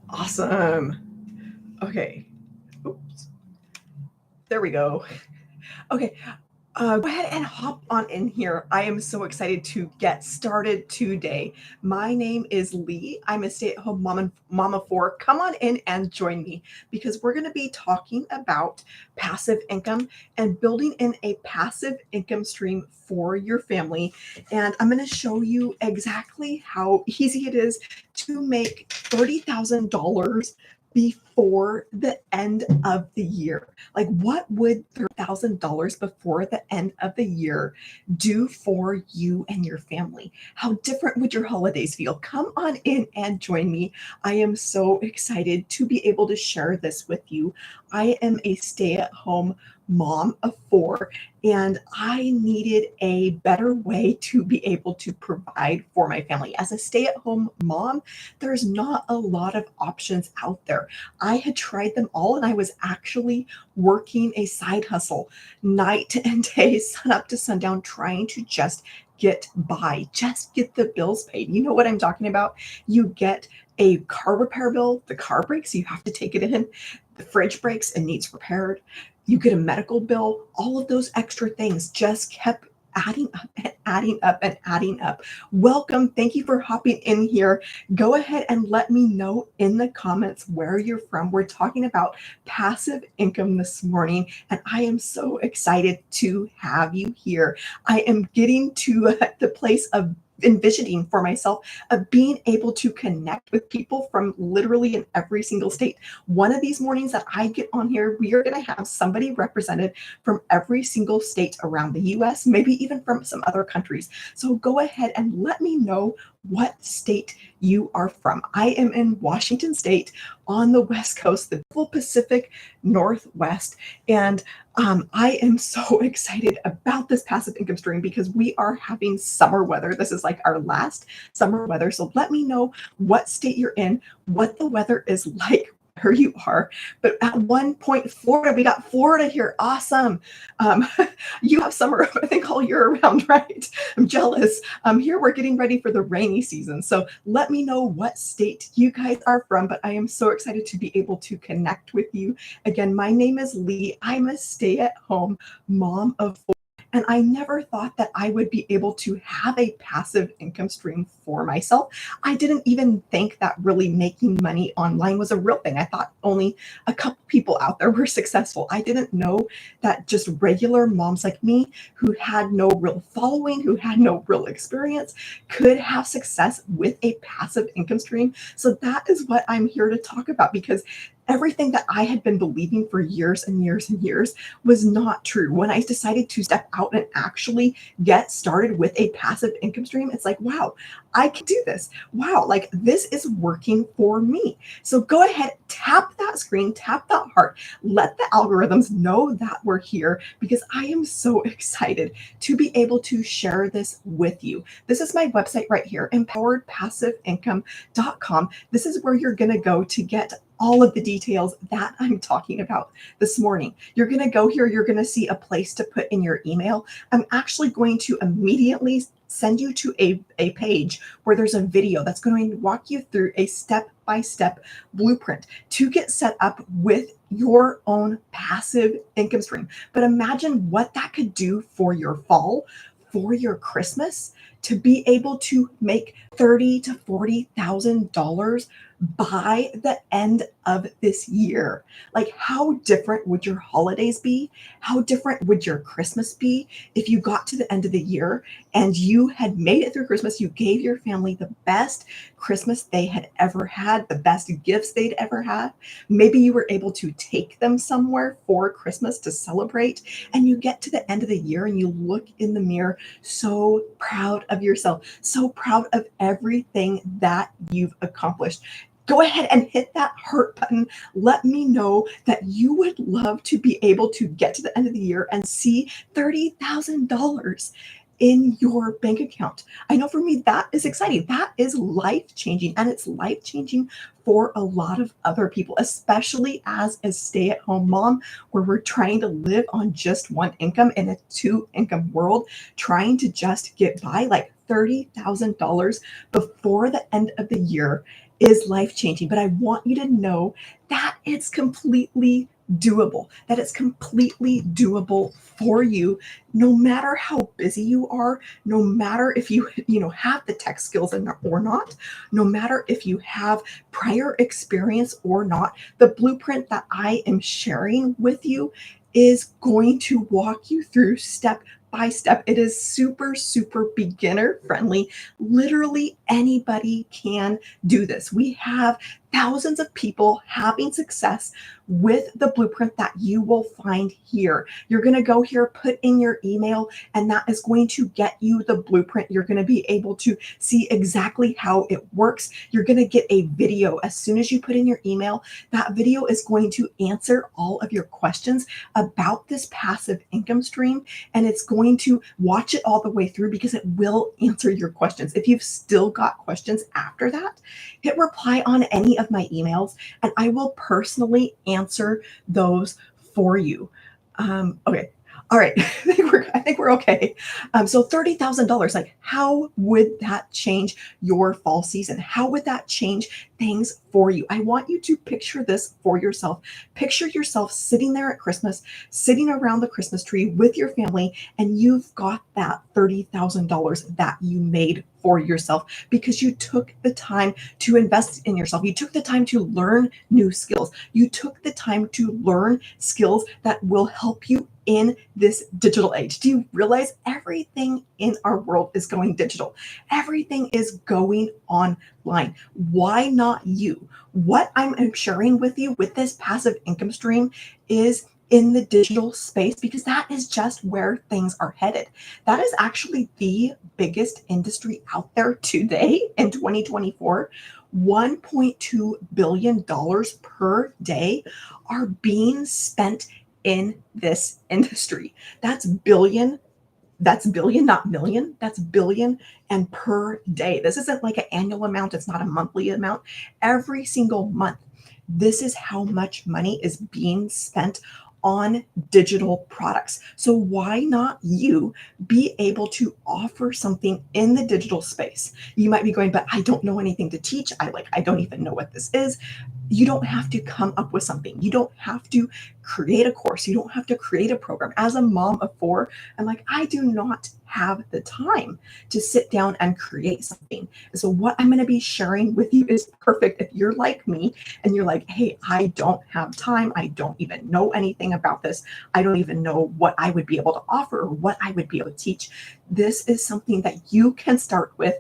Awesome. Okay. Oops. There we go. Okay. Go ahead and hop on in here. I am so excited to get started today. My name is Lee. I'm a stay-at-home mom and mama four. Come on in and join me because we're going to be talking about passive income and building in a passive income stream for your family. And I'm going to show you exactly how easy it is to make $30,000 before the end of the year. Like, what would $30,000 before the end of the year do for you and your family? How different would your holidays feel? Come on in and join me. I am so excited to be able to share this with you. I am a stay at home mom of four, and I needed a better way to be able to provide for my family. As a stay at home mom, there's not a lot of options out there. I had tried them all, and I was actually working a side hustle night and day, sun up to sundown, trying to just get by, just get the bills paid. You know what I'm talking about? You get a car repair bill, the car breaks, you have to take it in, the fridge breaks and needs repaired. You get a medical bill, all of those extra things just kept adding up and adding up and adding up. Welcome. Thank you for hopping in here. Go ahead and let me know in the comments where you're from. We're talking about passive income this morning, and I am so excited to have you here. I am getting to the place of envisioning for myself of being able to connect with people from literally in every single state. One of these mornings that I get on here, we are going to have somebody represented from every single state around the US, maybe even from some other countries. So go ahead and let me know what state you are from. I am in Washington State on the West Coast, the full Pacific Northwest. And I am so excited about this passive income stream because we are having summer weather. This is like our last summer weather. So let me know what state you're in, what the weather is like where you are. But at one point, Florida, we got Florida here. Awesome. Um, you have summer, I think, all year around, right? I'm jealous. Here we're getting ready for the rainy season. So let me know what state you guys are from. But I am so excited to be able to connect with you. Again, my name is Lee. I'm a stay-at-home mom of four. And I never thought that I would be able to have a passive income stream for myself. I didn't even think that really making money online was a real thing. I thought only a couple people out there were successful. I didn't know that just regular moms like me who had no real following, who had no real experience, could have success with a passive income stream. So that is what I'm here to talk about because everything that I had been believing for years and years and years was not true. When I decided to step out and actually get started with a passive income stream, it's like, wow, I can do this. Wow, like this is working for me. So go ahead, tap that screen, tap that heart, let the algorithms know that we're here because I am so excited to be able to share this with you. This is my website right here, empoweredpassiveincome.com. This is where you're going to go to get all of the details that I'm talking about this morning. You're going to go here, you're going to see a place to put in your email. I'm actually going to immediately send you to a page where there's a video that's going to walk you through a step-by-step blueprint to get set up with your own passive income stream. But imagine what that could do for your fall, for your Christmas, to be able to make $30,000 to $40,000 by the end of this year. Like, how different would your holidays be? How different would your Christmas be if you got to the end of the year and you had made it through Christmas? You gave your family the best Christmas they had ever had, the best gifts they'd ever had. Maybe you were able to take them somewhere for Christmas to celebrate, and you get to the end of the year and you look in the mirror so proud of yourself, so proud of everything that you've accomplished. Go ahead and hit that heart button. Let me know that you would love to be able to get to the end of the year and see $30,000 in your bank account. I know for me, that is exciting. That is life changing. And it's life changing for a lot of other people, especially as a stay at home mom, where we're trying to live on just one income in a two income world, trying to just get by. Like $30,000 before the end of the year is life changing. But I want you to know that it's completely doable, that it's completely doable for you, no matter how busy you are, no matter if you have the tech skills or not, no matter if you have prior experience or not. The blueprint that I am sharing with you is going to walk you through step by step. It is super, super beginner friendly. Literally anybody can do this. We have thousands of people having success with the blueprint that you will find here. You're going to go here, put in your email, and that is going to get you the blueprint. You're going to be able to see exactly how it works. You're going to get a video as soon as you put in your email. That video is going to answer all of your questions about this passive income stream, and it's going to watch it all the way through because it will answer your questions. If you've still got questions after that, hit reply on any of my emails and I will personally answer those for you. Okay. All right. I think we're okay. So $30,000, like how would that change your fall season? How would that change things for you? I want you to picture this for yourself. Picture yourself sitting there at Christmas, sitting around the Christmas tree with your family, and you've got that $30,000 that you made for yourself because you took the time to invest in yourself. You took the time to learn new skills. You took the time to learn skills that will help you in this digital age. Do you realize everything in our world is going digital? Everything is going online. Why not you? What I'm sharing with you with this passive income stream is in the digital space because that is just where things are headed. That is actually the biggest industry out there today in 2024. $1.2 billion per day are being spent in this industry. That's billion, not million. That's billion and per day. This isn't like an annual amount. It's not a monthly amount. Every single month, this is how much money is being spent on digital products. So why not you be able to offer something in the digital space? You might be going, but I don't know anything to teach. I don't even know what this is. You don't have to come up with something. You don't have to create a course. You don't have to create a program. As a mom of four, I'm like, I do not have the time to sit down and create something. So what I'm going to be sharing with you is perfect if you're like me and you're like, hey, I don't have time. I don't even know anything about this. I don't even know what I would be able to offer or what I would be able to teach. This is something that you can start with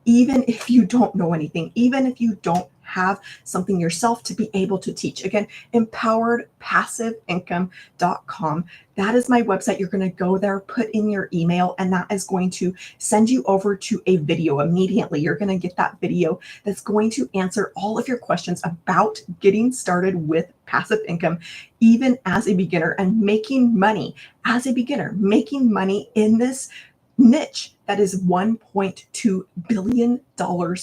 even if you don't know anything, even if you don't have something yourself to be able to teach. Again, empoweredpassiveincome.com. That is my website. You're going to go there, put in your email, and that is going to send you over to a video immediately. You're going to get that video that's going to answer all of your questions about getting started with passive income, even as a beginner, and making money as a beginner, making money in this niche that is $1.2 billion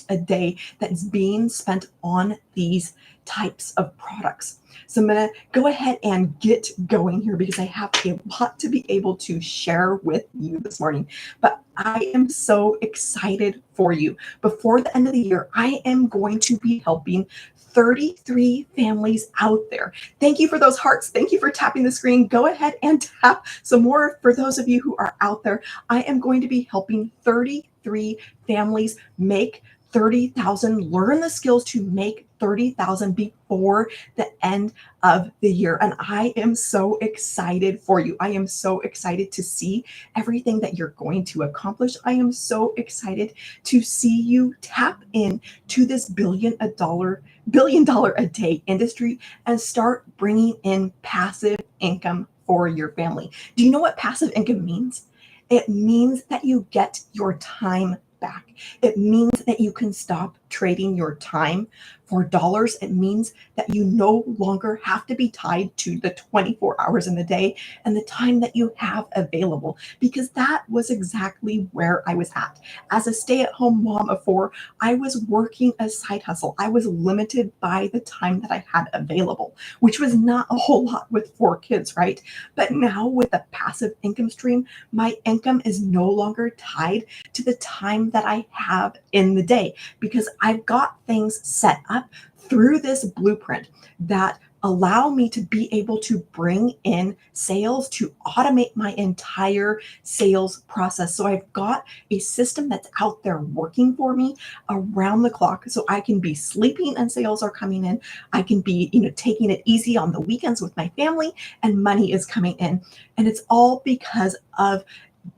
a day that is being spent on these types of products. So I'm going to go ahead and get going here because I have a lot to be able to share with you this morning. But I am so excited for you. Before the end of the year, I am going to be helping 33 families out there. Thank you for those hearts. Thank you for tapping the screen. Go ahead and tap some more for those of you who are out there. I am going to be helping 33 families make 30,000, learn the skills to make 30,000 before the end of the year. And I am so excited for you. I am so excited to see everything that you're going to accomplish. I am so excited to see you tap in to this billion dollar a day industry and start bringing in passive income for your family. Do you know what passive income means? It means that you get your time back. It means that you can stop trading your time For dollars, it means that you no longer have to be tied to the 24 hours in the day and the time that you have available, because that was exactly where I was at. As a stay-at-home mom of four, I was working a side hustle. I was limited by the time that I had available, which was not a whole lot with four kids, right? But now with a passive income stream, my income is no longer tied to the time that I have in the day, because I've got things set up through this blueprint that allow me to be able to bring in sales, to automate my entire sales process. So I've got a system that's out there working for me around the clock. So I can be sleeping and sales are coming in. I can be, taking it easy on the weekends with my family and money is coming in. And it's all because of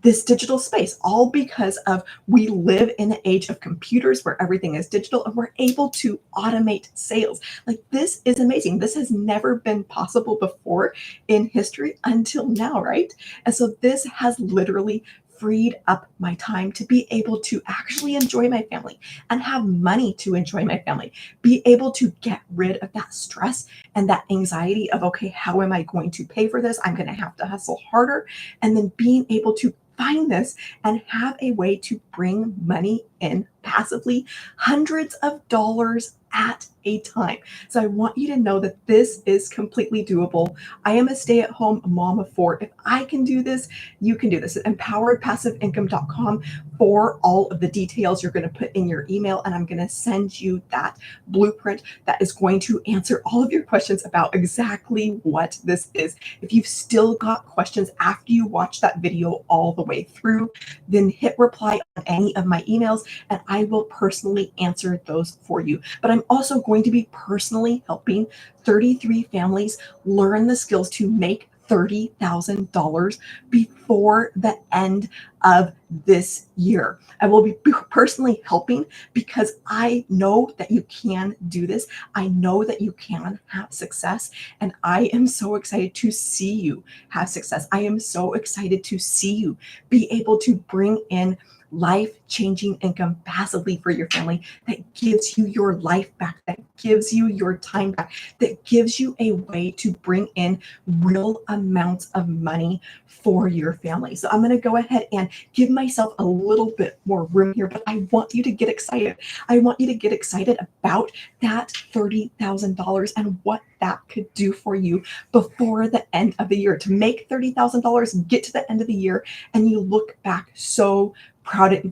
this digital space, all because of we live in an age of computers where everything is digital and we're able to automate sales. Like, this is amazing. This has never been possible before in history until now, right? And so this has literally freed up my time to be able to actually enjoy my family and have money to enjoy my family, be able to get rid of that stress and that anxiety of, okay, how am I going to pay for this? I'm going to have to hustle harder. And then being able to find this and have a way to bring money in passively, hundreds of dollars at a time. So I want you to know that this is completely doable. I am a stay-at-home mom of four. If I can do this, you can do this. Empoweredpassiveincome.com for all of the details. You're going to put in your email, and I'm going to send you that blueprint that is going to answer all of your questions about exactly what this is. If you've still got questions after you watch that video all the way through, then hit reply on any of my emails and I will personally answer those for you. But I'm also going to be personally helping 33 families learn the skills to make $30,000 before the end of this year. I will be personally helping because I know that you can do this. I know that you can have success, and I am so excited to see you have success. I am so excited to see you be able to bring in life-changing income passively for your family that gives you your life back, that gives you your time back, that gives you a way to bring in real amounts of money for your family. So I'm going to go ahead and give myself a little bit more room here, but I want you to get excited. I want you to get excited about that $30,000 and what that could do for you before the end of the year. To make $30,000, get to the end of the year, and you look back so proud of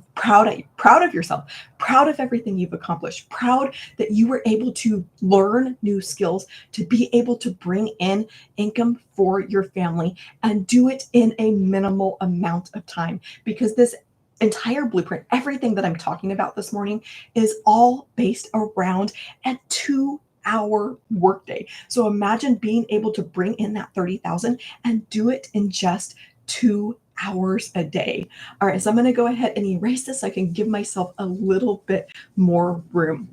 yourself, proud of everything you've accomplished, proud that you were able to learn new skills to be able to bring in income for your family and do it in a minimal amount of time. Because this entire blueprint, everything that I'm talking about this morning, is all based around a 2-hour workday. So imagine being able to bring in that 30,000 and do it in just 2 hours a day. All right, so I'm going to go ahead and erase this so I can give myself a little bit more room.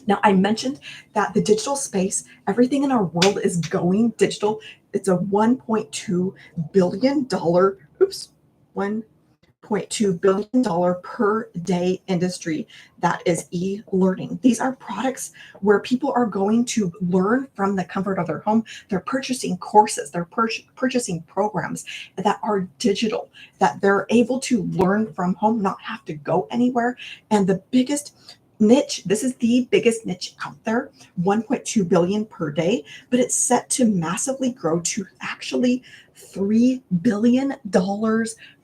Now, I mentioned that the digital space, everything in our world is going digital. It's a $1.2 billion, $1.2 billion per day industry that is e-learning. These are products where people are going to learn from the comfort of their home. They're purchasing courses, they're purchasing programs that are digital, that they're able to learn from home, not have to go anywhere. And the biggest niche, this is the biggest niche out there, 1.2 billion per day, but it's set to massively grow to actually $3 billion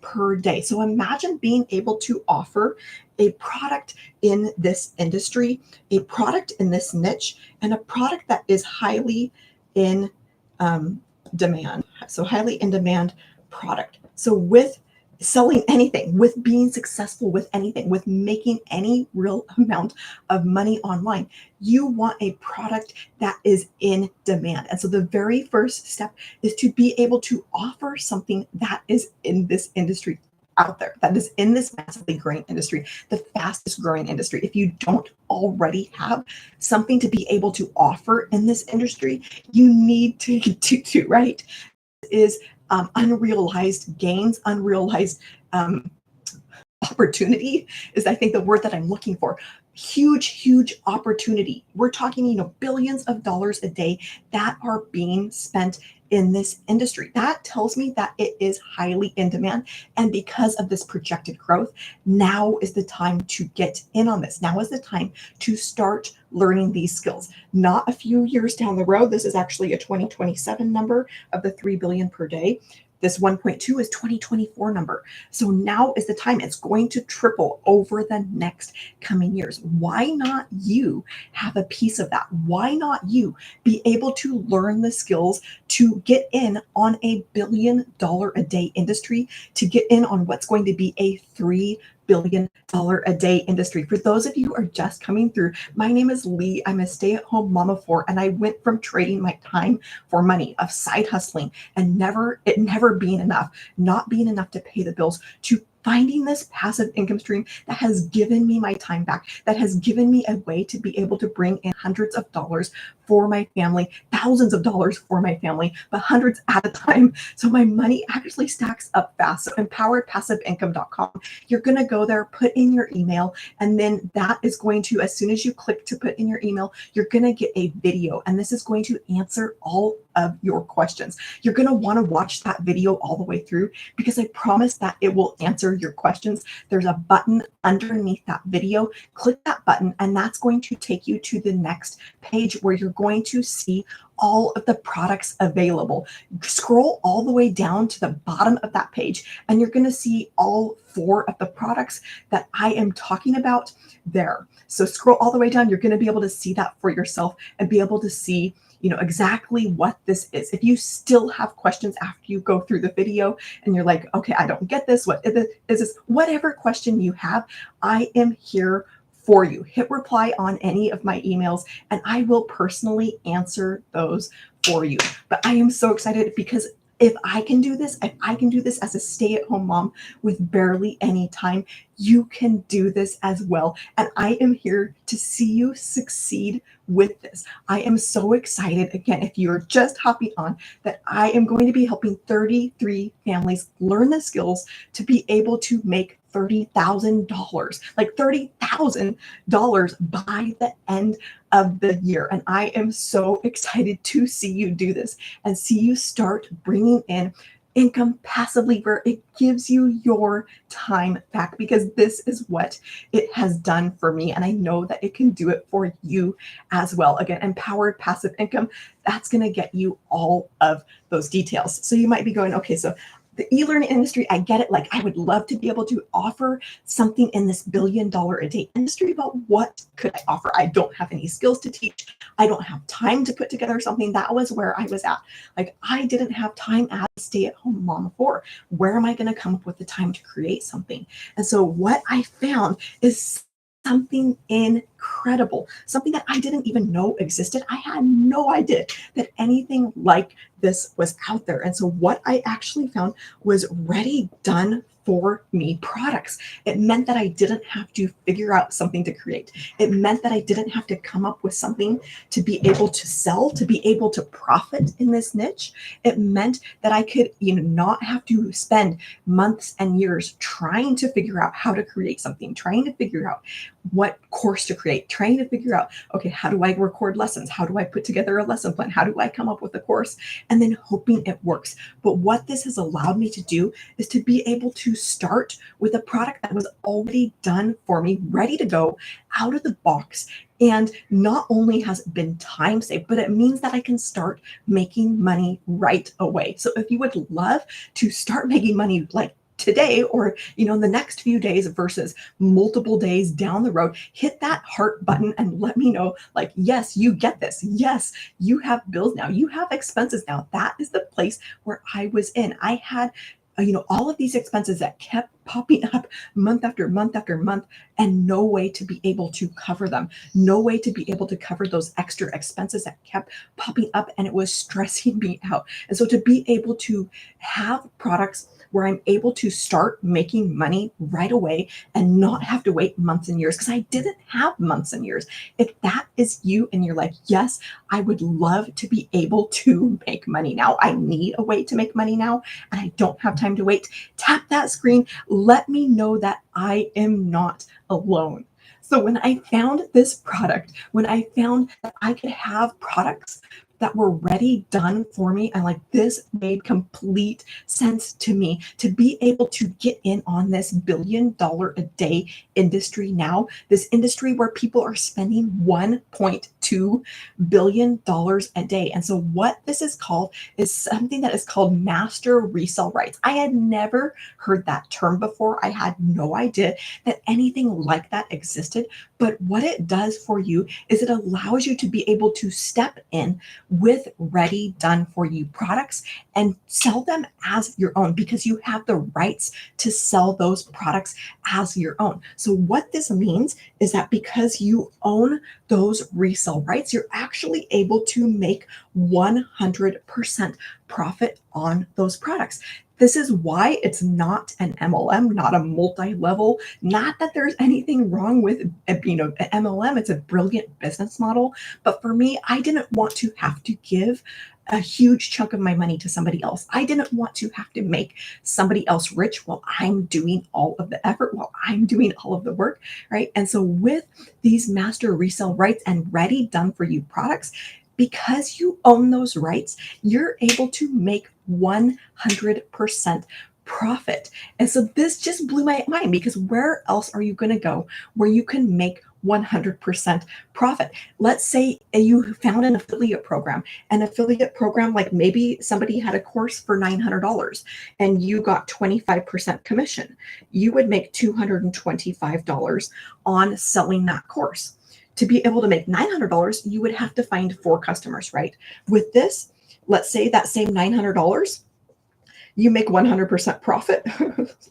per day. So imagine being able to offer a product in this industry, a product in this niche, and a product that is highly in demand. So highly in demand product. So with selling anything, with being successful with anything, with making any real amount of money online, you want a product that is in demand. And so the very first step is to be able to offer something that is in this industry out there, that is in this massively growing industry, the fastest growing industry. If you don't already have something to be able to offer in this industry, you need to right? Is unrealized gains, unrealized opportunity is, I think, the word that I'm looking for. Huge, huge opportunity. We're talking, billions of dollars a day that are being spent in this industry. That tells me that it is highly in demand. And because of this projected growth, now is the time to get in on this. Now is the time to start learning these skills. Not a few years down the road. This is actually a 2027 number of the 3 billion per day. This 1.2 is 2024 number. So now is the time. It's going to triple over the next coming years. Why not you have a piece of that? Why not you be able to learn the skills to get in on a $1 billion a day industry, to get in on what's going to be a $3 billion a day industry? For those of you who are just coming through, my name is Lee. I'm a stay-at-home mom of four, and I went from trading my time for money, of side hustling, and it never being enough, not being enough to pay the bills, to finding this passive income stream that has given me my time back, that has given me a way to be able to bring in hundreds of dollars for my family, thousands of dollars for my family, but hundreds at a time. So my money actually stacks up fast. So empoweredpassiveincome.com. You're going to go there, put in your email, and then that is going to, as soon as you click to put in your email, you're going to get a video, and this is going to answer all of your questions. You're going to want to watch that video all the way through, because I promise that it will answer your questions. There's a button underneath that video. Click that button, and that's going to take you to the next page where you're going to see all of the products available. Scroll all the way down to the bottom of that page, and you're going to see all 4 of the products that I am talking about there. So scroll all the way down. You're going to be able to see that for yourself and be able to see exactly what this is. If you still have questions after you go through the video and you're like, okay, I don't get this, what is this, whatever question you have, I am here for you. Hit reply on any of my emails and I will personally answer those for you. But I am so excited because if I can do this as a stay-at-home mom with barely any time, you can do this as well. And I am here to see you succeed with this. I am so excited, again, if you're just hopping on, that I am going to be helping 33 families learn the skills to be able to make $30,000, like $30,000 by the end of the year. And I am so excited to see you do this and see you start bringing in income passively, where it gives you your time back, because this is what it has done for me. And I know that it can do it for you as well. Again, empowered passive income, that's going to get you all of those details. So you might be going, okay, so the e-learning industry, I get it. Like, I would love to be able to offer something in this $1 billion a day industry, but what could I offer? I don't have any skills to teach. I don't have time to put together something. That was where I was at. Like, I didn't have time as a stay-at-home mom of four. Where am I going to come up with the time to create something? And so what I found is something incredible, something that I didn't even know existed. I had no idea that anything like this was out there. And so what I actually found was ready, done for me products. It meant that I didn't have to figure out something to create. It meant that I didn't have to come up with something to be able to sell, to be able to profit in this niche. It meant that I could, not have to spend months and years trying to figure out how to create something, trying to figure out what course to create, trying to figure out, okay, how do I record lessons? How do I put together a lesson plan? How do I come up with a course? And then hoping it works. But what this has allowed me to do is to be able to start with a product that was already done for me, ready to go out of the box. And not only has it been time saved, but it means that I can start making money right away. So if you would love to start making money like today, or in the next few days versus multiple days down the road, hit that heart button and let me know, like, yes, you get this. Yes, you have bills now. You have expenses now. That is the place where I was in. I had all of these expenses that kept popping up month after month after month, and no way to be able to cover them, no way to be able to cover those extra expenses that kept popping up, and it was stressing me out. And so to be able to have products where I'm able to start making money right away and not have to wait months and years, because I didn't have months and years. If that is you and you're like, yes, I would love to be able to make money now. I need a way to make money now, and I don't have time to wait. Tap that screen. Let me know that I am not alone. So when I found this product, when I found that I could have products that were ready, done for me, and like this made complete sense to me to be able to get in on this $1 billion a day industry now, this industry where people are spending $1.2 billion a day. And so what this is called is something that is called master resale rights. I had never heard that term before. I had no idea that anything like that existed. But what it does for you is it allows you to be able to step in with ready, done for you products and sell them as your own because you have the rights to sell those products as your own. So, what this means is that because you own those resale rights, you're actually able to make 100% profit on those products. This is why it's not an MLM, not a multi-level. Not that there's anything wrong with an MLM. It's a brilliant business model, but for me, I didn't want to have to give a huge chunk of my money to somebody else. I didn't want to have to make somebody else rich while I'm doing all of the effort, while I'm doing all of the work, right? And so with these master resale rights and ready done for you products, because you own those rights, you're able to make 100% profit. And so this just blew my mind because where else are you going to go where you can make 100% profit? Let's say you found an affiliate program, like maybe somebody had a course for $900 and you got 25% commission. You would make $225 on selling that course. To be able to make $900, you would have to find 4 customers, right? With this, let's say that same $900, you make 100% profit.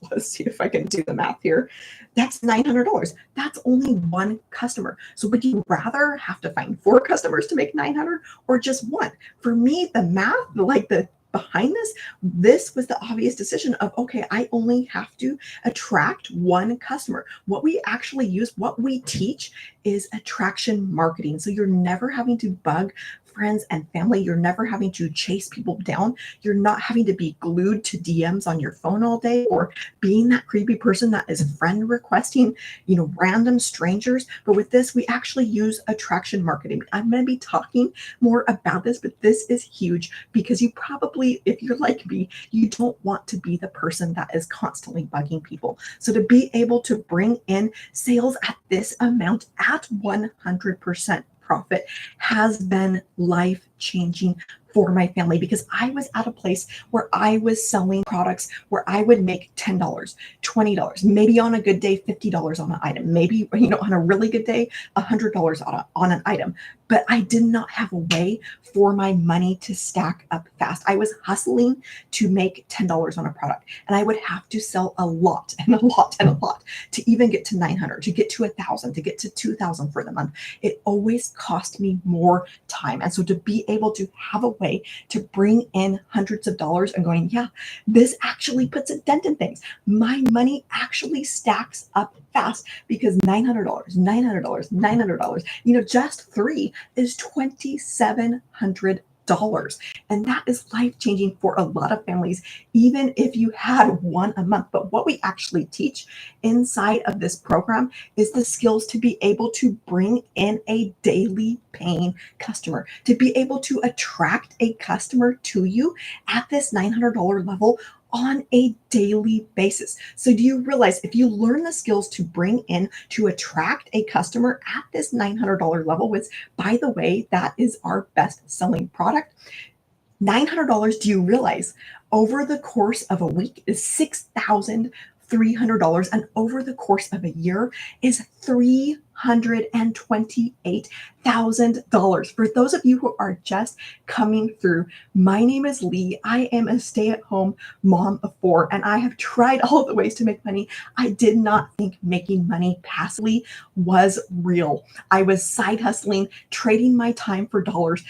Let's see if I can do the math here. That's $900. That's only 1 customer. So would you rather have to find 4 customers to make 900 or just one? For me, the math, like the behind this was the obvious decision of, okay, I only have to attract 1 customer. What we actually use, what we teach is attraction marketing. So you're never having to bug friends and family. You're never having to chase people down. You're not having to be glued to DMs on your phone all day or being that creepy person that is friend requesting, random strangers. But with this, we actually use attraction marketing. I'm going to be talking more about this, but this is huge because you probably, if you're like me, you don't want to be the person that is constantly bugging people. So to be able to bring in sales at this amount at 100% profit has been life changing for my family because I was at a place where I was selling products where I would make $10, $20, maybe on a good day, $50 on an item, maybe, on a really good day, $100 on an item. But I did not have a way for my money to stack up fast. I was hustling to make $10 on a product and I would have to sell a lot and a lot and a lot to even get to 900, to get to 1,000, to get to 2,000 for the month. It always cost me more time. And so to be able to have a way to bring in hundreds of dollars and going, yeah, this actually puts a dent in things. My money actually stacks up fast because $900, $900, $900, just 3 is $2,700. And that is life changing for a lot of families, even if you had 1 a month. But what we actually teach inside of this program is the skills to be able to bring in a daily paying customer, to be able to attract a customer to you at this $900 level on a daily basis. So do you realize if you learn the skills to bring in, to attract a customer at this $900 level, which by the way, that is our best selling product, $900, do you realize over the course of a week is $6,300 and over the course of a year is $328,000. For those of you who are just coming through, my name is Lee. I am a stay-at-home mom of 4 and I have tried all of the ways to make money. I did not think making money passively was real. I was side hustling, trading my time for dollars,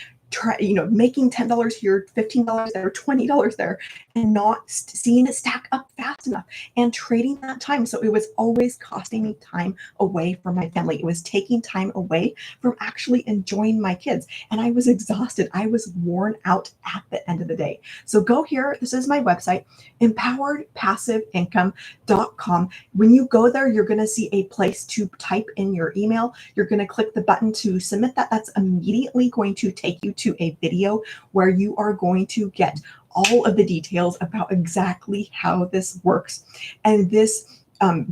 making $10 here, $15 there, $20 there, and not seeing it stack up fast enough and trading that time. So it was always costing me time away from my family. It was taking time away from actually enjoying my kids. And I was exhausted. I was worn out at the end of the day. So go here. This is my website, empoweredpassiveincome.com. When you go there, you're going to see a place to type in your email. You're going to click the button to submit that. That's immediately going to take you to a video where you are going to get all of the details about exactly how this works. And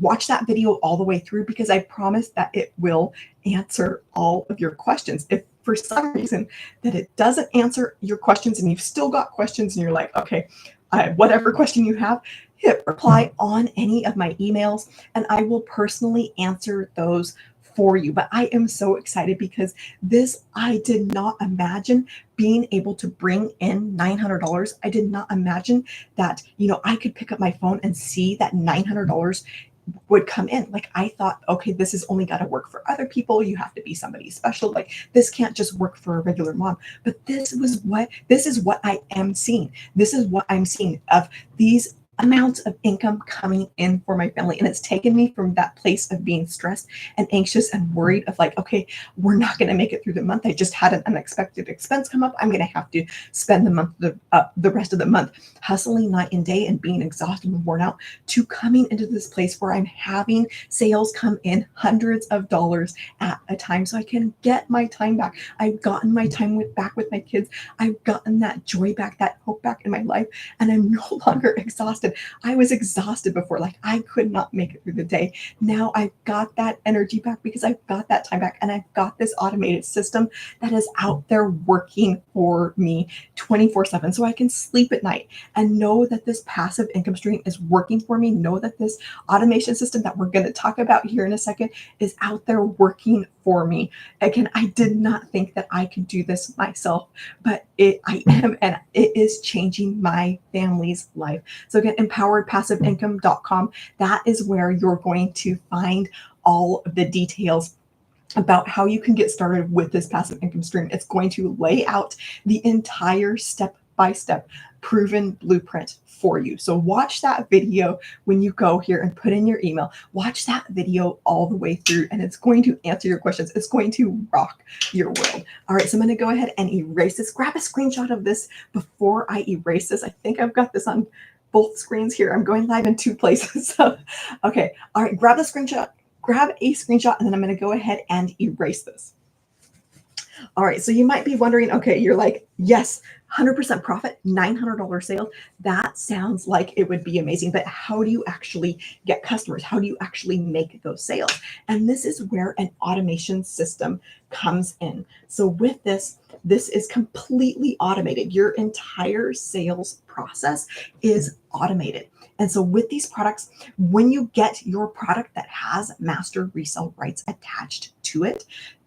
watch that video all the way through, because I promise that it will answer all of your questions. If for some reason that it doesn't answer your questions and you've still got questions and you're like, okay, whatever question you have, hit reply on any of my emails and I will personally answer those for you. But I am so excited because I did not imagine being able to bring in $900. I did not imagine that, I could pick up my phone and see that $900 would come in. Like, I thought, okay, this is only got to work for other people. You have to be somebody special. Like, this can't just work for a regular mom. But this is what I am seeing. This is what I'm seeing of these amounts of income coming in for my family. And it's taken me from that place of being stressed and anxious and worried of like, okay, we're not going to make it through the month. I just had an unexpected expense come up. I'm going to have to spend the rest of the month hustling night and day and being exhausted and worn out, to coming into this place where I'm having sales come in hundreds of dollars at a time so I can get my time back. I've gotten my time back with my kids. I've gotten that joy back, that hope back in my life. And I'm no longer exhausted. I was exhausted before, like I could not make it through the day. Now I've got that energy back because I've got that time back, and I've got this automated system that is out there working for me 24/7. So I can sleep at night and know that this passive income stream is working for me. Know that this automation system that we're going to talk about here in a second is out there working for me. Again, I did not think that I could do this myself, but I am, and it is changing my family's life. So again, empoweredpassiveincome.com, that is where you're going to find all of the details about how you can get started with this passive income stream. It's going to lay out the entire step-by-step proven blueprint for you. So watch that video when you go here and put in your email. Watch that video all the way through, and it's going to answer your questions. It's going to rock your world. All right, so I'm going to go ahead and erase this. Grab a screenshot of this before I erase this. I think I've got this on both screens here. I'm going live in two places. So, okay. All right, grab a screenshot, and then I'm going to go ahead and erase this. All right, so you might be wondering, okay, you're like, yes, 100% profit, $900 sales. That sounds like it would be amazing, but how do you actually get customers? How do you actually make those sales? And this is where an automation system comes in. So with this is completely automated. Your entire sales process is automated. And so with these products, when you get your product that has master resale rights attached to it,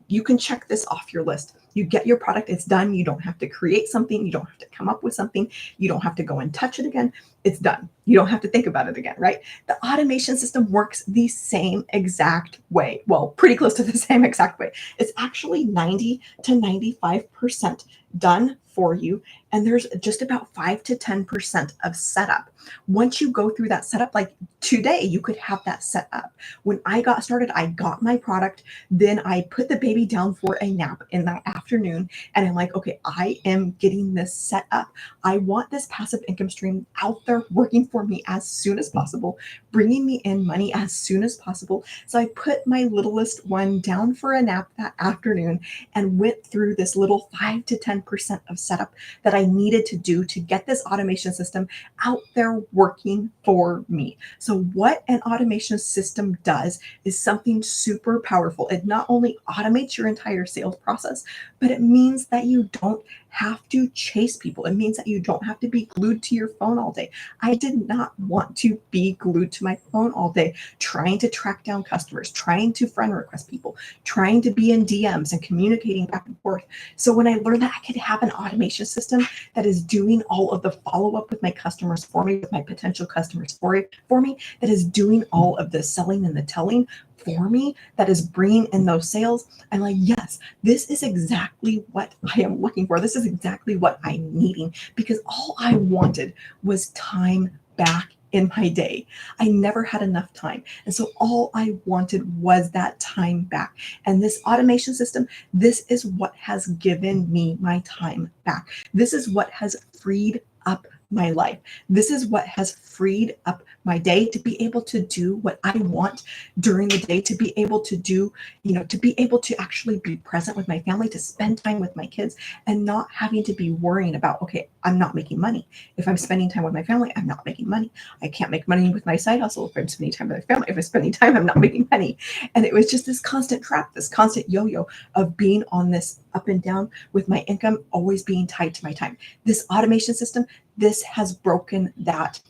you can check this off your list. You get your product, it's done. You don't have to create something. You don't have to come up with something. You don't have to go and touch it again. It's done. You don't have to think about it again, right? The automation system works the same exact way. Well, pretty close to the same exact way. It's actually 90 to 95% done for you. And there's just about 5 to 10% of setup. Once you go through that setup, like today, you could have that set up. When I got started, I got my product. Then I put the baby down for a nap in the afternoon. And I'm like, okay, I am getting this set up. I want this passive income stream out there working for me as soon as possible, bringing me in money as soon as possible. So I put my littlest one down for a nap that afternoon and went through this little 5 to 10% of setup that I needed to do to get this automation system out there working for me. So what an automation system does is something super powerful. It not only automates your entire sales process, but it means that you don't have to chase people. It means that you don't have to be glued to your phone all day. I did not want to be glued to my phone all day, trying to track down customers, trying to friend request people, trying to be in DMs and communicating back and forth. So when I learned that I could have an automation system that is doing all of the follow-up with my customers for me, with my potential customers for me, that is doing all of the selling and the telling for me that is bringing in those sales, I'm like, yes, this is exactly what I am looking for. This is exactly what I'm needing, because all I wanted was time back in my day. I never had enough time. And so all I wanted was that time back. And this automation system, this is what has given me my time back. This is what has freed up my life. This is what has freed up my day to be able to do what I want during the day, to be able to do, to be able to actually be present with my family, to spend time with my kids, and not having to be worrying about, okay, I'm not making money. If I'm spending time with my family, I'm not making money. I can't make money with my side hustle. If I'm spending time with my family, if I'm spending time, I'm not making money. And it was just this constant trap, this constant yo-yo of being on this up and down with my income always being tied to my time. This automation system, this has broken that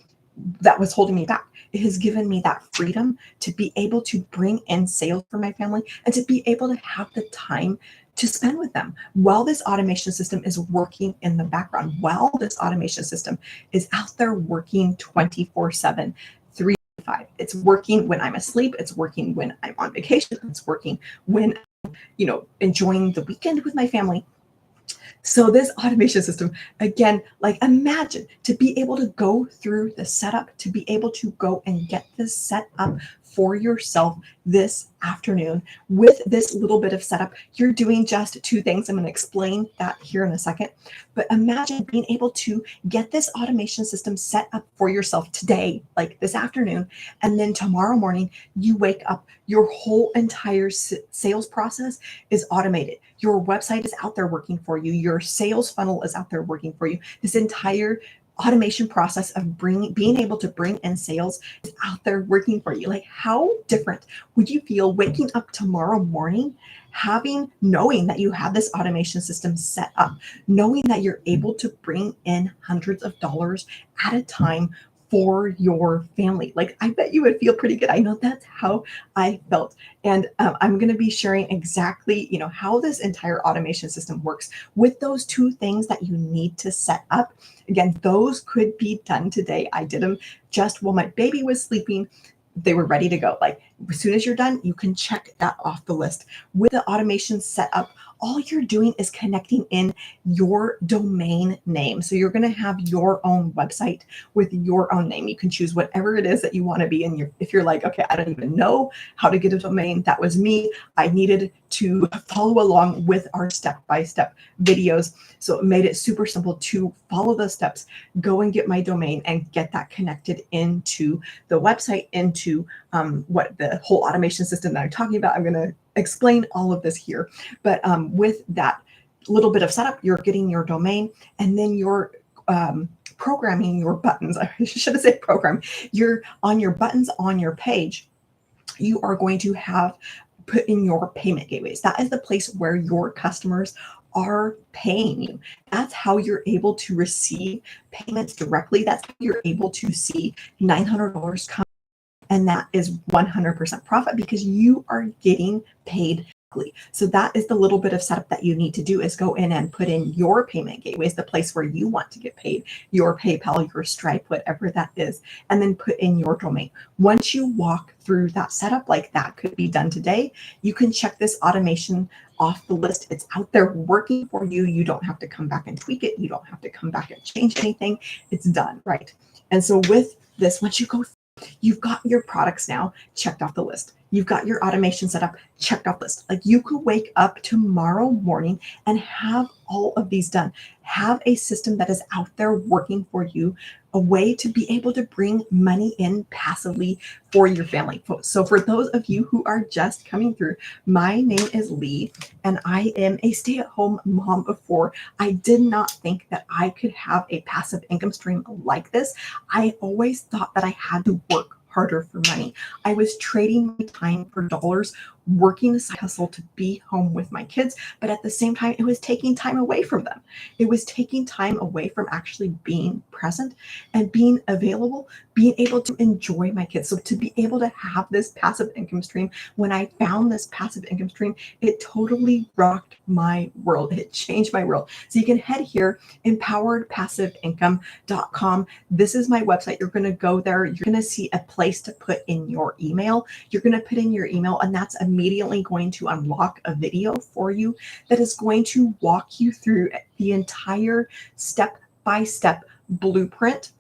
was holding me back. It has given me that freedom to be able to bring in sales for my family and to be able to have the time to spend with them while this automation system is working in the background, while this automation system is out there working 24/7, 365. It's working when I'm asleep. It's working when I'm on vacation. It's working when enjoying the weekend with my family. So this automation system, again, like imagine to be able to go through the setup, to be able to go and get this set up for yourself this afternoon. With this little bit of setup, you're doing just two things. I'm going to explain that here in a second. But imagine being able to get this automation system set up for yourself today, like this afternoon, and then tomorrow morning, you wake up, your whole entire sales process is automated. Your website is out there working for you. Your sales funnel is out there working for you. This entire automation process of being able to bring in sales is out there working for you. Like, how different would you feel waking up tomorrow morning, knowing that you have this automation system set up, knowing that you're able to bring in hundreds of dollars at a time for your family? Like, I bet you would feel pretty good. I know that's how I felt. And I'm going to be sharing exactly, how this entire automation system works with those two things that you need to set up. Again, those could be done today. I did them just while my baby was sleeping. They were ready to go. Like, as soon as you're done, you can check that off the list. With the automation set up, all you're doing is connecting in your domain name. So you're going to have your own website with your own name. You can choose whatever it is that you want to be in. If you're like, okay, I don't even know how to get a domain. That was me. I needed to follow along with our step-by-step videos. So it made it super simple to follow those steps, go and get my domain and get that connected into the website, into what the whole automation system that I'm talking about. I'm going to explain all of this here. But with that little bit of setup, you're getting your domain, and then you're programming your buttons. I should have said program. You're on your buttons on your page. You are going to have put in your payment gateways. That is the place where your customers are paying you. That's how you're able to receive payments directly. That's how you're able to see $900 come. And that is 100% profit because you are getting paid. So that is the little bit of setup that you need to do, is go in and put in your payment gateways, the place where you want to get paid, your PayPal, your Stripe, whatever that is, and then put in your domain. Once you walk through that setup, like that could be done today, you can check this automation off the list. It's out there working for you. You don't have to come back and tweak it. You don't have to come back and change anything. It's done, right? And so with this, once you go, you've got your products now checked off the list. You've got your automation set up, checked off list. Like, you could wake up tomorrow morning and have all of these done. Have a system that is out there working for you, a way to be able to bring money in passively for your family. So for those of you who are just coming through, my name is Lee, and I am a stay-at-home mom of 4. I did not think that I could have a passive income stream like this. I always thought that I had to work harder for money. I was trading my time for dollars working a side hustle to be home with my kids, but at the same time, it was taking time away from them. It was taking time away from actually being present and being available, being able to enjoy my kids. So to be able to have this passive income stream, when I found this passive income stream, it totally rocked my world. It changed my world. So you can head here, empoweredpassiveincome.com. This is my website. You're going to go there. You're going to see a place to put in your email. You're going to put in your email, and that's immediately going to unlock a video for you that is going to walk you through the entire step-by-step blueprint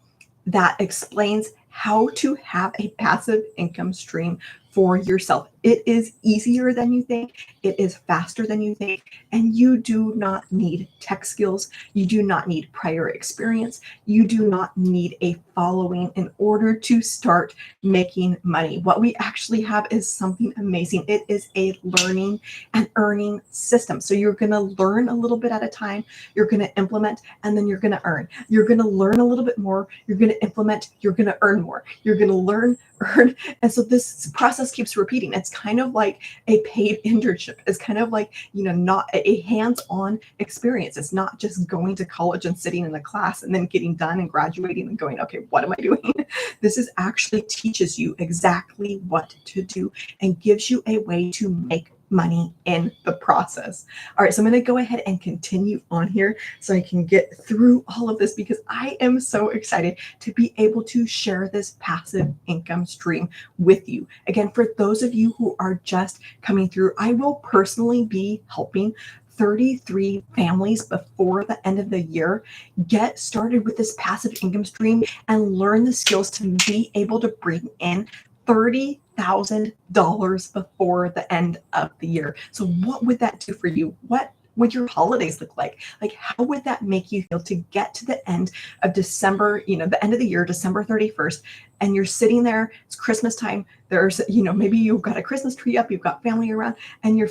that explains how to have a passive income stream for yourself. It is easier than you think. It is faster than you think. And you do not need tech skills. You do not need prior experience. You do not need a following in order to start making money. What we actually have is something amazing. It is a learning and earning system. So you're going to learn a little bit at a time. You're going to implement, and then you're going to earn. You're going to learn a little bit more. You're going to implement. You're going to earn more. You're going to learn, earn. And so this process keeps repeating. It's kind of like a paid internship. It's kind of like, not a hands-on experience. It's not just going to college and sitting in a class and then getting done and graduating and going, okay, what am I doing? This is actually teaches you exactly what to do and gives you a way to make money in the process. All right, so I'm going to go ahead and continue on here so I can get through all of this, because I am so excited to be able to share this passive income stream with you. Again, for those of you who are just coming through, I will personally be helping 33 families before the end of the year get started with this passive income stream and learn the skills to be able to bring in $30,000 before the end of the year. So what would that do for you? What would your holidays look like? Like, how would that make you feel to get to the end of December, the end of the year, December 31st, and you're sitting there, it's Christmas time. There's, maybe you've got a Christmas tree up, you've got family around, and you're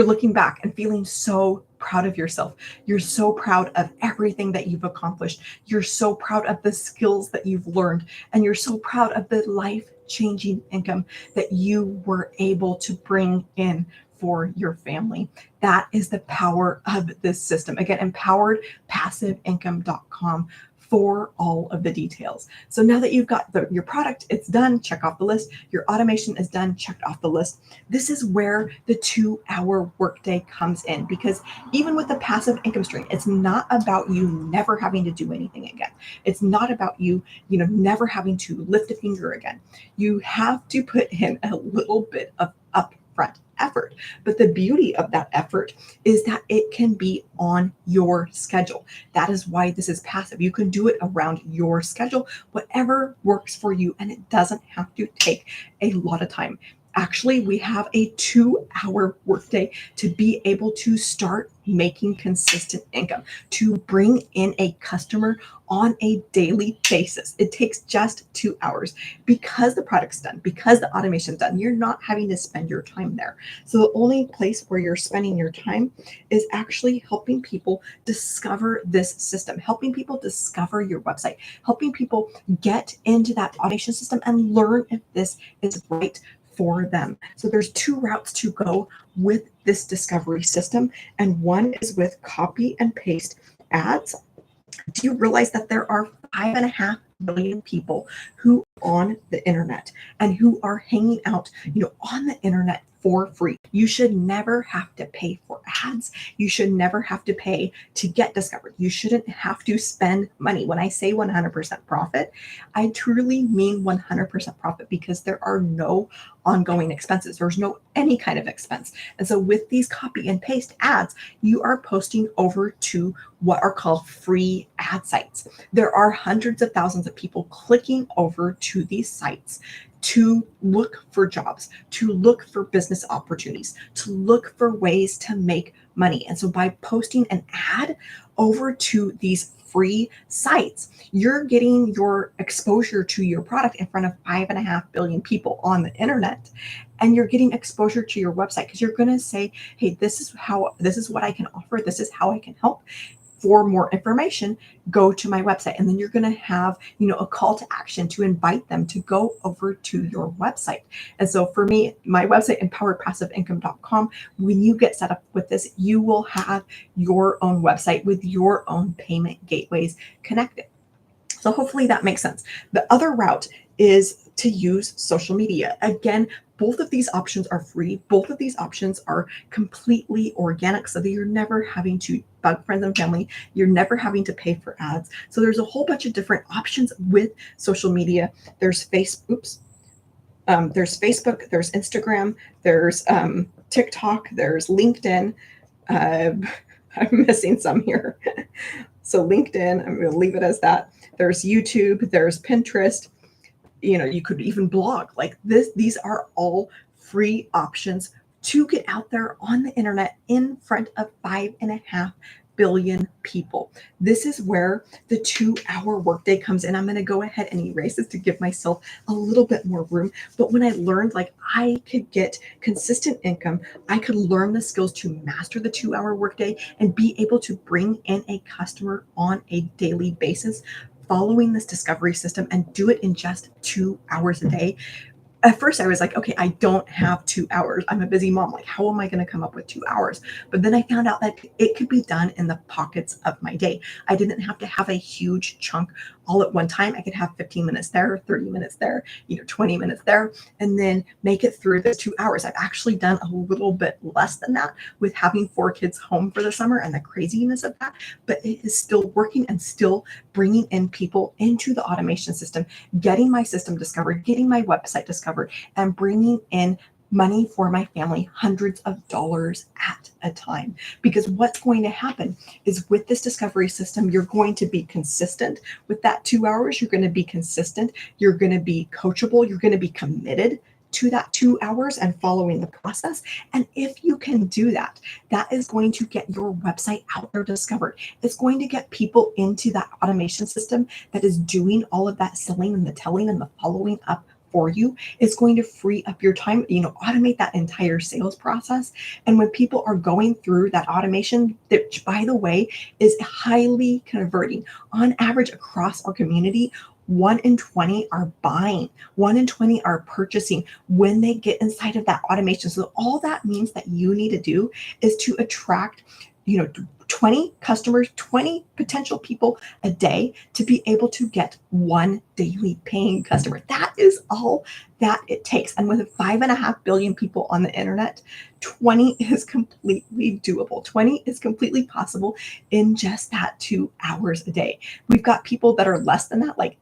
looking back and feeling so proud of yourself. You're so proud of everything that you've accomplished. You're so proud of the skills that you've learned. And you're so proud of the life-changing income that you were able to bring in for your family. That is the power of this system. Again, empoweredpassiveincome.com for all of the details. So now that you've got your product, it's done, check off the list. Your automation is done, checked off the list. This is where the 2-hour workday comes in, because even with the passive income stream, it's not about you never having to do anything again. It's not about you, never having to lift a finger again. You have to put in a little bit of upfront effort. But the beauty of that effort is that it can be on your schedule. That is why this is passive. You can do it around your schedule, whatever works for you, and it doesn't have to take a lot of time. Actually, we have a 2-hour workday to be able to start making consistent income, to bring in a customer on a daily basis. It takes just 2 hours because the product's done, because the automation's done. You're not having to spend your time there. So the only place where you're spending your time is actually helping people discover this system, helping people discover your website, helping people get into that automation system and learn if this is right for them. So there's 2 routes to go with this discovery system, and one is with copy and paste ads. Do you realize that there are 5.5 billion people who are on the internet and who are hanging out, on the internet for free? You should never have to pay for ads. You should never have to pay to get discovered. You shouldn't have to spend money. When I say 100% profit, I truly mean 100% profit, because there are no ongoing expenses. There's no any kind of expense. And so with these copy and paste ads, you are posting over to what are called free ad sites. There are hundreds of thousands of people clicking over to these sites to look for jobs, to look for business opportunities, to look for ways to make money. And so by posting an ad over to these free sites, you're getting your exposure to your product in front of 5.5 billion people on the internet. And you're getting exposure to your website, because you're going to say, hey, this is what I can offer. This is how I can help. for more information, go to my website. And then you're going to have, a call to action to invite them to go over to your website. And so for me, my website, empoweredpassiveincome.com, when you get set up with this, you will have your own website with your own payment gateways connected. So hopefully that makes sense. The other route is to use social media. Again, both of these options are free. Both of these options are completely organic so that you're never having to bug friends and family. You're never having to pay for ads. So there's a whole bunch of different options with social media. There's there's Facebook, there's Instagram, there's TikTok, there's LinkedIn. Uh, I'm missing some here. So LinkedIn, I'm going to leave it as that. There's YouTube, there's Pinterest. You could even blog like this. These are all free options to get out there on the internet in front of 5.5 billion people. This is where the 2-hour workday comes in. I'm going to go ahead and erase this to give myself a little bit more room. But when I learned like I could get consistent income, I could learn the skills to master the 2-hour workday and be able to bring in a customer on a daily basis, following this discovery system and do it in just 2 hours a day. At first I was like, okay, I don't have 2 hours. I'm a busy mom. Like, how am I going to come up with 2 hours? But then I found out that it could be done in the pockets of my day. I didn't have to have a huge chunk all at one time. I could have 15 minutes there, 30 minutes there, 20 minutes there, and then make it through those 2 hours. I've actually done a little bit less than that with having 4 kids home for the summer and the craziness of that, but it is still working and still bringing in people into the automation system, getting my system discovered, getting my website discovered, and bringing in money for my family, hundreds of dollars at a time. Because what's going to happen is with this discovery system, you're going to be consistent with that 2 hours. You're going to be consistent. You're going to be coachable. You're going to be committed to that 2 hours and following the process. And if you can do that, that is going to get your website out there discovered. It's going to get people into that automation system that is doing all of that selling and the telling and the following up for you. It's going to free up your time, automate that entire sales process. And when people are going through that automation, which by the way, is highly converting on average across our community, 1 in 20 are buying, 1 in 20 are purchasing when they get inside of that automation. So all that means that you need to do is to attract, 20 customers, 20 potential people a day to be able to get 1 daily paying customer. That is all that it takes. And with 5.5 billion people on the internet, 20 is completely doable. 20 is completely possible in just that 2 hours a day. We've got people that are less than that, like,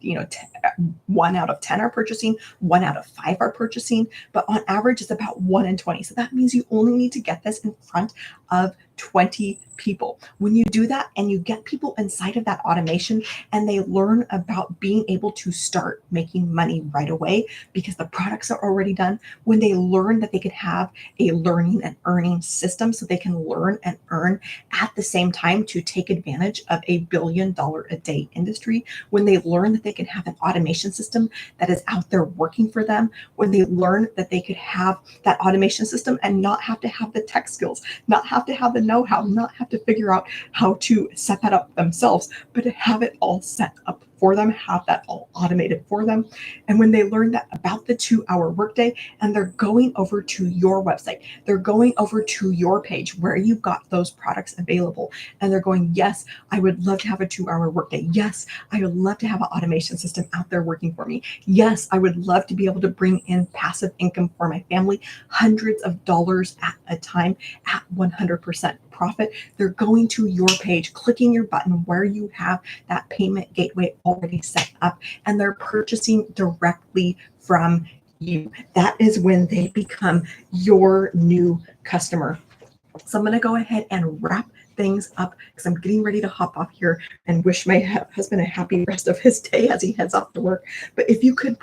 1 out of 10 are purchasing, 1 out of 5 are purchasing, but on average, it's about 1 in 20. So that means you only need to get this in front of 20 people. When you do that and you get people inside of that automation and they learn about being able to start making money right away because the products are already done, when they learn that they could have a learning and earning system so they can learn and earn at the same time to take advantage of a $1 billion a day industry, when they learn that they can have an automation system that is out there working for them, when they learn that they could have that automation system and not have to have the tech skills, not have to have the know-how, not have to figure out how to set that up themselves, but to have it all set up for them, have that all automated for them. And when they learn that about the 2-hour workday and they're going over to your website, they're going over to your page where you've got those products available, and they're going, yes, I would love to have a 2-hour workday. Yes, I would love to have an automation system out there working for me. Yes, I would love to be able to bring in passive income for my family, hundreds of dollars at a time at 100% profit. They're going to your page, clicking your button where you have that payment gateway already set up, and they're purchasing directly from you. That is when they become your new customer. So I'm going to go ahead and wrap things up because I'm getting ready to hop off here and wish my husband a happy rest of his day as he heads off to work. But if you could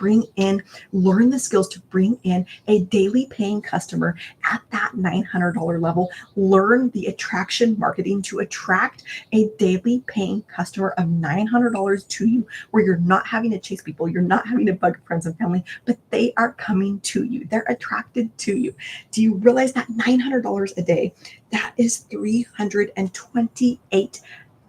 learn the skills to bring in a daily paying customer at that $900 level, learn the attraction marketing to attract a daily paying customer of $900 to you, where you're not having to chase people, you're not having to bug friends and family, but they are coming to you. They're attracted to you. Do you realize that $900 a day, that is $328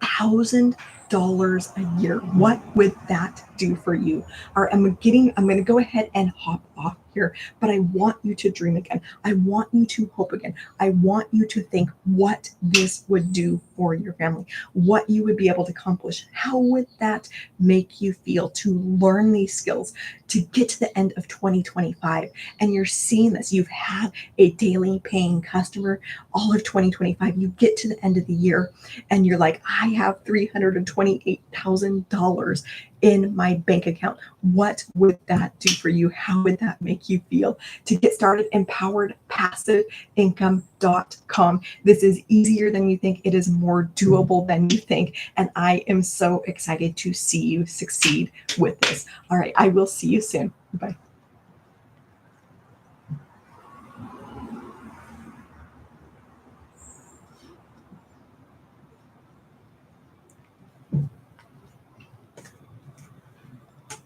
$1,000 a year. What would that do for you? All right, I'm going to go ahead and hop off here, but I want you to dream again. I want you to hope again. I want you to think what this would do for your family, what you would be able to accomplish. How would that make you feel to learn these skills, to get to the end of 2025? And you're seeing this. You've had a daily paying customer all of 2025. You get to the end of the year and you're like, I have $328,000 in my bank account. What would that do for you? How would that make you feel? To get started, empoweredpassiveincome.com. This is easier than you think. It is more doable than you think. And I am so excited to see you succeed with this. All right, I will see you soon. Bye.